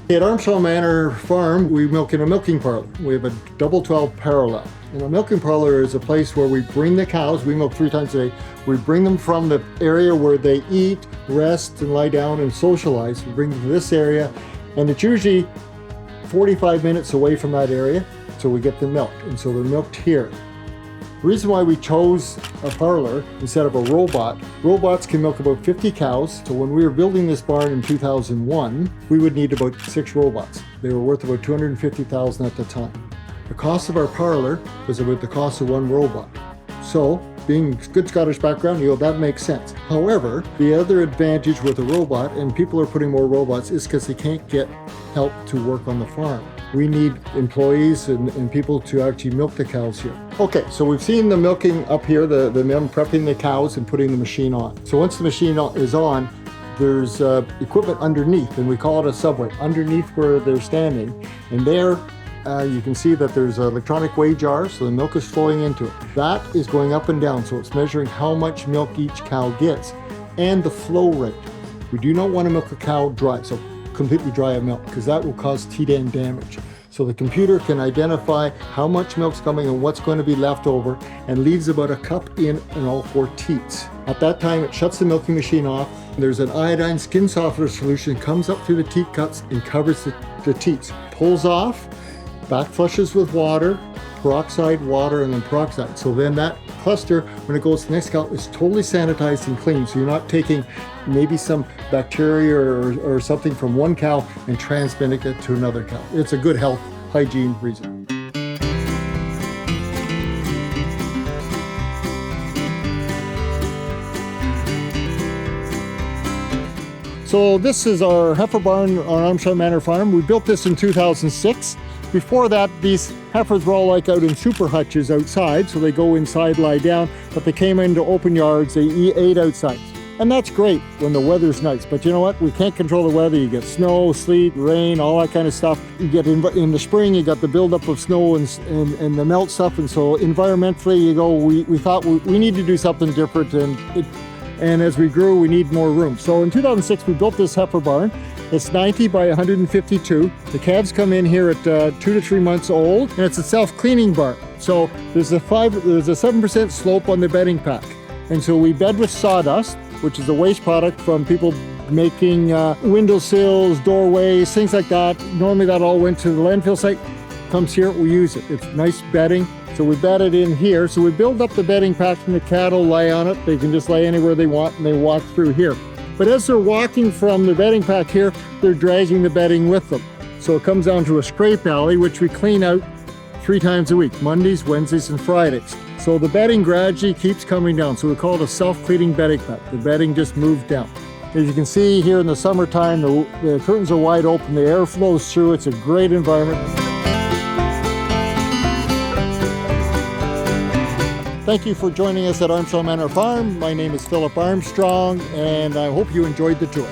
At Armstrong Manor Farm, we milk in a milking parlor. We have a double 12 parallel. And a milking parlor is a place where we bring the cows, we milk 3 times a day. We bring them from the area where they eat, rest, and lie down and socialize. We bring them to this area, and it's usually 45 minutes away from that area, so we get them milked. And so they're milked here. The reason why we chose a parlor instead of a robot, robots can milk about 50 cows. So when we were building this barn in 2001, we would need about 6 robots. They were worth about $250,000 at the time. The cost of our parlor was about the cost of 1 robot. So, being good Scottish background, that makes sense. However, the other advantage with a robot, and people are putting more robots, is because they can't get help to work on the farm. We need employees and people to actually milk the cows here. Okay, so we've seen the milking up here, the men prepping the cows and putting the machine on. So once the machine is on, there's equipment underneath, and we call it a subway, underneath where they're standing. And there, you can see that there's an electronic weigh jar, so the milk is flowing into it. That is going up and down, so it's measuring how much milk each cow gets and the flow rate. We do not want to milk a cow dry, so completely dry of milk, because that will cause teat-end damage. So the computer can identify how much milk's coming and what's going to be left over, and leaves about a cup in all 4 teats. At that time, it shuts the milking machine off. There's an iodine skin softener solution, comes up through the teat cups and covers the teats. Pulls off, back flushes with water, peroxide, water, and then peroxide. So then that cluster, when it goes to the next cow, is totally sanitized and clean. So you're not taking maybe some bacteria or something from one cow and transmitting it to another cow. It's a good health hygiene reason. So this is our heifer barn on Armstrong Manor Farm. We built this in 2006. Before that, these heifers were all like out in super hutches outside, so they go inside, lie down, but they came into open yards, they ate outside. And that's great when the weather's nice, but you know what? We can't control the weather. You get snow, sleet, rain, all that kind of stuff. You get in the spring, you got the buildup of snow and the melt stuff, and so environmentally, we thought we need to do something different, and as we grew, we need more room. So in 2006, we built this heifer barn. It's 90 by 152. The calves come in here at 2 to 3 months old, and it's a self-cleaning barn. So there's a 7% slope on the bedding pack. And so we bed with sawdust, which is a waste product from people making windowsills, doorways, things like that. Normally that all went to the landfill site. Comes here, we use it. It's nice bedding. So we bed it in here. So we build up the bedding pack and the cattle lay on it. They can just lay anywhere they want and they walk through here. But as they're walking from the bedding pack here, they're dragging the bedding with them. So it comes down to a scrape alley, which we clean out 3 times a week, Mondays, Wednesdays, and Fridays. So the bedding gradually keeps coming down. So we call it a self-cleaning bedding pack. The bedding just moved down. As you can see here in the summertime, the curtains are wide open, the air flows through. It's a great environment. Thank you for joining us at Armstrong Manor Farm. My name is Philip Armstrong, and I hope you enjoyed the tour.